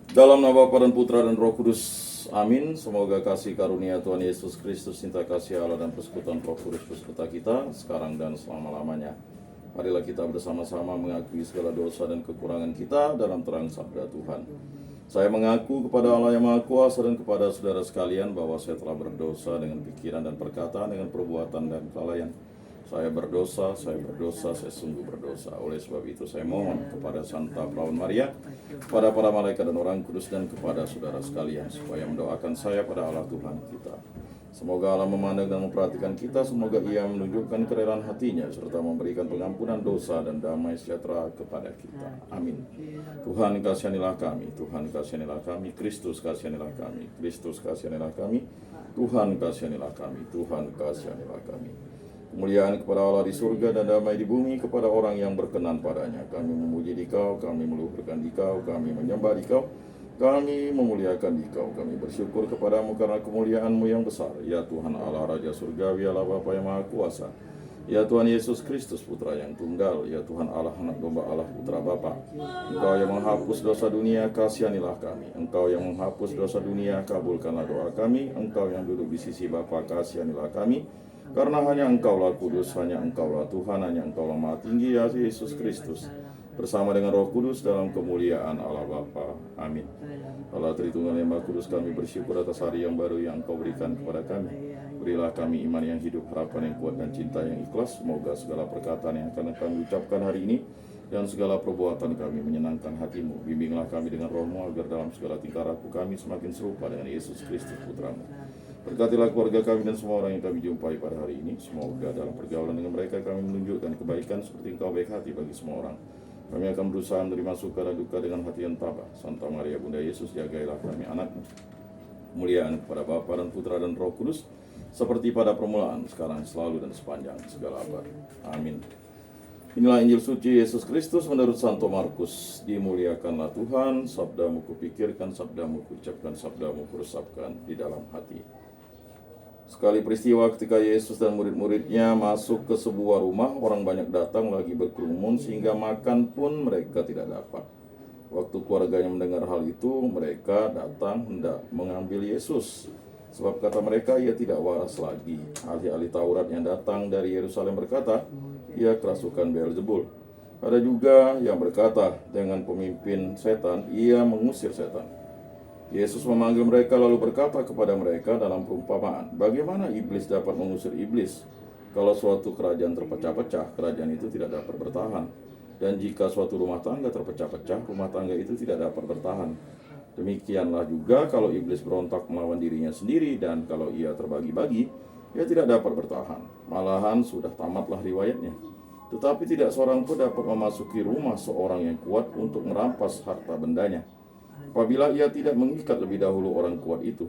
Dalam nama Bapa dan Putra dan Roh Kudus, amin. Semoga kasih karunia Tuhan Yesus Kristus, cinta kasih Allah dan persekutuan Roh Kudus beserta kita, sekarang dan selama-lamanya. Marilah kita bersama-sama mengakui segala dosa dan kekurangan kita dalam terang sabda Tuhan. Saya mengaku kepada Allah yang Maha Kuasa dan kepada saudara sekalian bahwa saya telah berdosa dengan pikiran dan perkataan, dengan perbuatan dan kelalaian. Saya berdosa, saya sungguh berdosa. Oleh sebab itu saya mohon kepada Santa Perawan Maria, kepada para malaikat dan orang kudus, dan kepada saudara sekalian, supaya mendoakan saya pada Allah Tuhan kita. Semoga Allah memandang dan memperhatikan kita, semoga Ia menunjukkan kerelaan hatinya, serta memberikan pengampunan dosa dan damai sejahtera kepada kita. Amin. Tuhan kasihanilah kami, Tuhan kasihanilah kami, Kristus kasihanilah kami, Kristus kasihanilah kami, Tuhan kasihanilah kami, Tuhan kasihanilah kami. Kemuliaan kepada Allah di surga dan damai di bumi kepada orang yang berkenan padanya. Kami memuji Dikau, kami meluhurkan Dikau, kami menyembah Dikau, kami memuliakan Dikau, kami bersyukur kepadamu karena kemuliaan-Mu yang besar. Ya Tuhan Allah Raja Surgawi, Allah Bapa yang Maha Kuasa. Ya Tuhan Yesus Kristus Putra yang tunggal. Ya Tuhan Allah Anak Domba Allah Putra Bapa. Engkau yang menghapus dosa dunia, kasihanilah kami. Engkau yang menghapus dosa dunia, kabulkanlah doa kami. Engkau yang duduk di sisi Bapa, kasihanilah kami. Karena hanya Engkaulah kudus, hanya Engkaulah Tuhan, hanya Engkaulah Maha Tinggi, ya Yesus Kristus, bersama dengan Roh Kudus dalam kemuliaan Allah Bapa. Amin. Allah Tritunggal yang Maha Kudus, kami bersyukur atas hari yang baru yang Engkau berikan kepada kami. Berilah kami iman yang hidup, harapan yang kuat, dan cinta yang ikhlas. Semoga segala perkataan yang akan kami ucapkan hari ini dan segala perbuatan kami menyenangkan hati-Mu. Bimbinglah kami dengan Roh-Mu agar dalam segala tingkah laku kami semakin serupa dengan Yesus Kristus Putra-Mu. Berkatilah keluarga kami dan semua orang yang kami jumpai pada hari ini. Semoga dalam pergaulan dengan mereka kami menunjukkan kebaikan seperti Engkau baik hati bagi semua orang. Kami akan berusaha menerima suka dan duka dengan hati yang tabah. Santa Maria Bunda Yesus, jagailah kami anak-Mu. Kemuliaan kepada Bapa dan Putra dan Roh Kudus, seperti pada permulaan, sekarang, selalu, dan sepanjang segala abad. Amin. Inilah Injil suci Yesus Kristus menurut Santo Markus. Dimuliakanlah Tuhan, sabda-Mu kupikirkan, sabda-Mu kuucapkan, sabda-Mu kuresapkan di dalam hati. Sekali peristiwa ketika Yesus dan murid-muridnya masuk ke sebuah rumah, orang banyak datang lagi berkerumun sehingga makan pun mereka tidak dapat. Waktu keluarganya mendengar hal itu, mereka datang hendak mengambil Yesus. Sebab kata mereka, ia tidak waras lagi. Ahli-ahli Taurat yang datang dari Yerusalem berkata, ia kerasukan Beelzebul. Ada juga yang berkata, dengan pemimpin setan, ia mengusir setan. Yesus memanggil mereka lalu berkata kepada mereka dalam perumpamaan, bagaimana iblis dapat mengusir iblis? Kalau suatu kerajaan terpecah-pecah, kerajaan itu tidak dapat bertahan. Dan jika suatu rumah tangga terpecah-pecah, rumah tangga itu tidak dapat bertahan. Demikianlah juga kalau iblis berontak melawan dirinya sendiri, dan kalau ia terbagi-bagi, ia tidak dapat bertahan. Malahan sudah tamatlah riwayatnya. Tetapi tidak seorang pun dapat memasuki rumah seorang yang kuat untuk merampas harta bendanya, apabila ia tidak mengikat lebih dahulu orang kuat itu.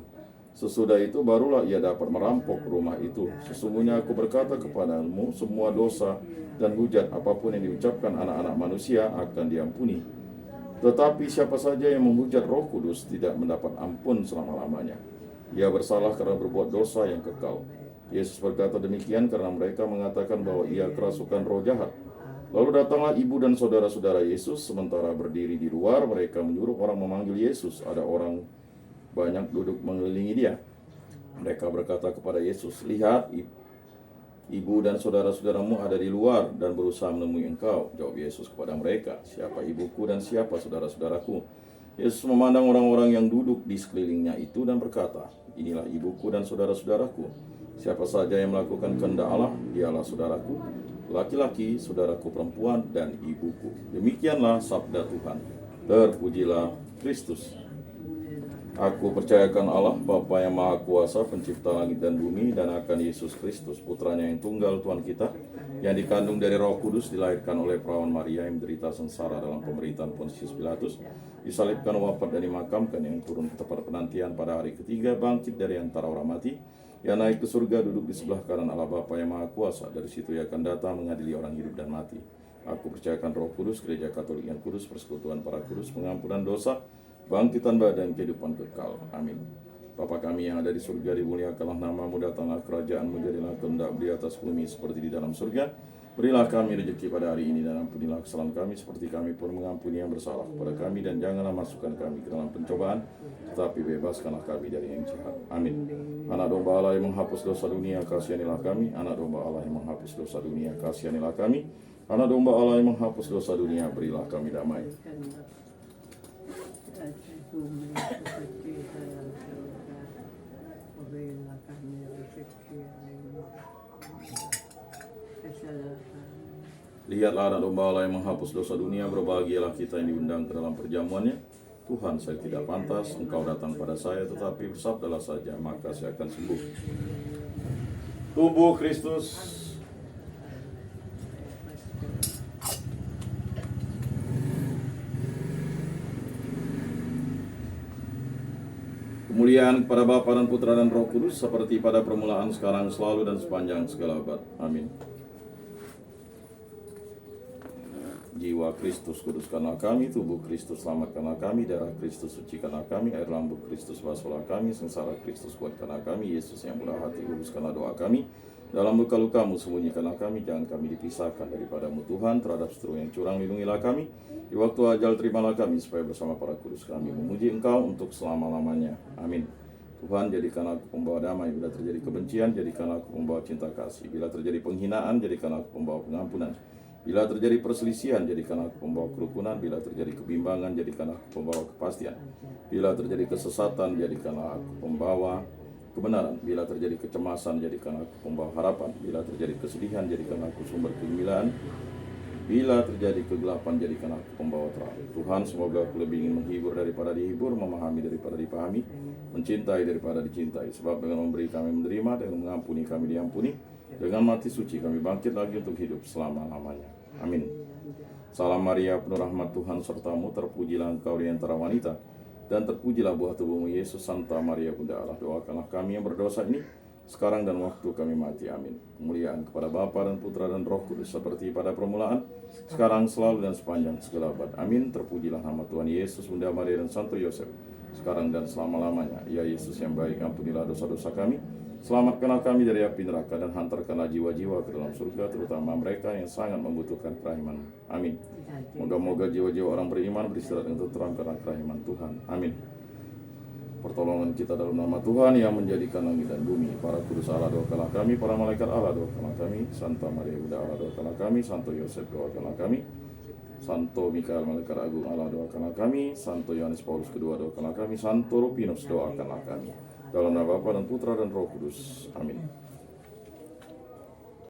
Sesudah itu barulah ia dapat merampok rumah itu. Sesungguhnya aku berkata kepadamu, semua dosa dan hujat apapun yang diucapkan anak-anak manusia akan diampuni. Tetapi siapa saja yang menghujat Roh Kudus tidak mendapat ampun selama-lamanya. Ia bersalah karena berbuat dosa yang kekal. Yesus berkata demikian karena mereka mengatakan bahwa ia kerasukan roh jahat. Lalu datanglah ibu dan saudara-saudara Yesus. Sementara berdiri di luar, mereka menyuruh orang memanggil Yesus. Ada orang banyak duduk mengelilingi dia. Mereka berkata kepada Yesus, lihat, ibu dan saudara-saudaramu ada di luar dan berusaha menemui engkau. Jawab Yesus kepada mereka, siapa ibuku dan siapa saudara-saudaraku? Yesus memandang orang-orang yang duduk di sekelilingnya itu dan berkata, inilah ibuku dan saudara-saudaraku. Siapa saja yang melakukan kehendak Allah, dialah saudaraku, laki-laki, saudaraku perempuan, dan ibuku. Demikianlah sabda Tuhan. Terpujilah Kristus. Aku percayakan Allah, Bapa yang Maha Kuasa, pencipta langit dan bumi, dan akan Yesus Kristus, putranya yang tunggal Tuhan kita, yang dikandung dari Roh Kudus, dilahirkan oleh Perawan Maria, yang menderita sengsara dalam pemerintahan Pontius Pilatus, disalibkan, wafat, dan dimakamkan, yang turun ke tempat penantian pada hari ketiga, bangkit dari antara orang mati, ia naik ke surga, duduk di sebelah kanan Allah Bapa yang Maha Kuasa. Dari situ ia akan datang mengadili orang hidup dan mati. Aku percayakan Roh Kudus, Gereja Katolik yang kudus, persekutuan para kudus, pengampunan dosa, bangkitan badan, kehidupan kekal. Amin. Bapa kami yang ada di surga, dimuliakanlah namamu, datanglah kerajaan-Mu, jadilah kehendak-Mu di atas bumi seperti di dalam surga. Berilah kami rezeki pada hari ini dan ampunilah kesalahan kami seperti kami pun mengampuni yang bersalah kepada kami, dan janganlah masukkan kami ke dalam pencobaan, tetapi bebaskanlah kami dari yang jahat. Amin. Anak domba Allah yang menghapus dosa dunia, kasihanilah kami. Anak domba Allah yang menghapus dosa dunia, kasihanilah kami. Anak domba Allah yang menghapus dosa dunia, berilah kami damai. Lihatlah anak domba Allah yang menghapus dosa dunia, berbahagialah kita yang diundang ke dalam perjamuannya. Tuhan, saya tidak pantas Engkau datang pada saya, tetapi bersabdalah saja, maka saya akan sembuh. Tubuh Kristus. Kemuliaan kepada Bapa dan Putra dan Roh Kudus, seperti pada permulaan, sekarang, selalu, dan sepanjang segala abad. Amin. Jiwa Kristus kuduskanlah kami, tubuh Kristus selamatkanlah kami, darah Kristus sucikanlah kami, air lambung Kristus basuhlah kami, sengsara Kristus kuatkanlah kami, Yesus yang murah hati luruskanlah doa kami, dalam luka-lukamu sembunyikanlah kami, jangan kami dipisahkan daripadamu Tuhan, terhadap seteru yang curang lindungilah kami, di waktu ajal terimalah kami, supaya bersama para kudus kami memuji Engkau untuk selama-lamanya. Amin. Tuhan, jadikanlah aku pembawa damai. Bila terjadi kebencian, jadikanlah aku pembawa cinta kasih. Bila terjadi penghinaan, jadikanlah aku pembawa pengampunan. Bila terjadi perselisihan, jadikanlah aku pembawa kerukunan. Bila terjadi kebimbangan, jadikanlah aku pembawa kepastian. Bila terjadi kesesatan, jadikanlah aku pembawa kebenaran. Bila terjadi kecemasan, jadikanlah aku pembawa harapan. Bila terjadi kesedihan, jadikanlah aku sumber kegembiraan. Bila terjadi kegelapan, jadikanlah aku pembawa terang. Tuhan, semoga aku lebih ingin menghibur daripada dihibur, memahami daripada dipahami, mencintai daripada dicintai. Sebab dengan memberi kami menerima, dengan mengampuni kami diampuni, dengan mati suci kami bangkit lagi untuk hidup selama-lamanya. Amin. Salam Maria, penuh rahmat Tuhan sertamu, terpujilah engkau di antara wanita, dan terpujilah buah tubuhmu Yesus. Santa Maria Bunda Allah, doakanlah kami yang berdosa ini, sekarang dan waktu kami mati. Amin. Kemuliaan kepada Bapa dan Putra dan Roh Kudus, seperti pada permulaan, sekarang, selalu, dan sepanjang segala abad. Amin. Terpujilah nama Tuhan Yesus, Bunda Maria dan Santo Yosef, sekarang dan selama-lamanya. Ya Yesus yang baik, ampunilah dosa-dosa kami, selamatkanlah kami dari api neraka, dan hantarkanlah jiwa-jiwa ke dalam surga, terutama mereka yang sangat membutuhkan kerahiman. Amin. Moga-moga jiwa-jiwa orang beriman beristirahat dengan tenteram karena kerahiman Tuhan. Amin. Pertolongan kita dalam nama Tuhan yang menjadikan langit dan bumi. Para kudus Allah, doakanlah kami. Para malaikat Allah, doakanlah kami. Santa Maria Bunda Allah, doakanlah kami. Santo Yosef, doakanlah kami. Santo Mikael Malaikat Agung Allah, doakanlah kami. Santo Yohanes Paulus II, doakanlah kami. Santo Rupinus, doakanlah kami. Dalam nama Bapa dan Putra dan Roh Kudus. Amin.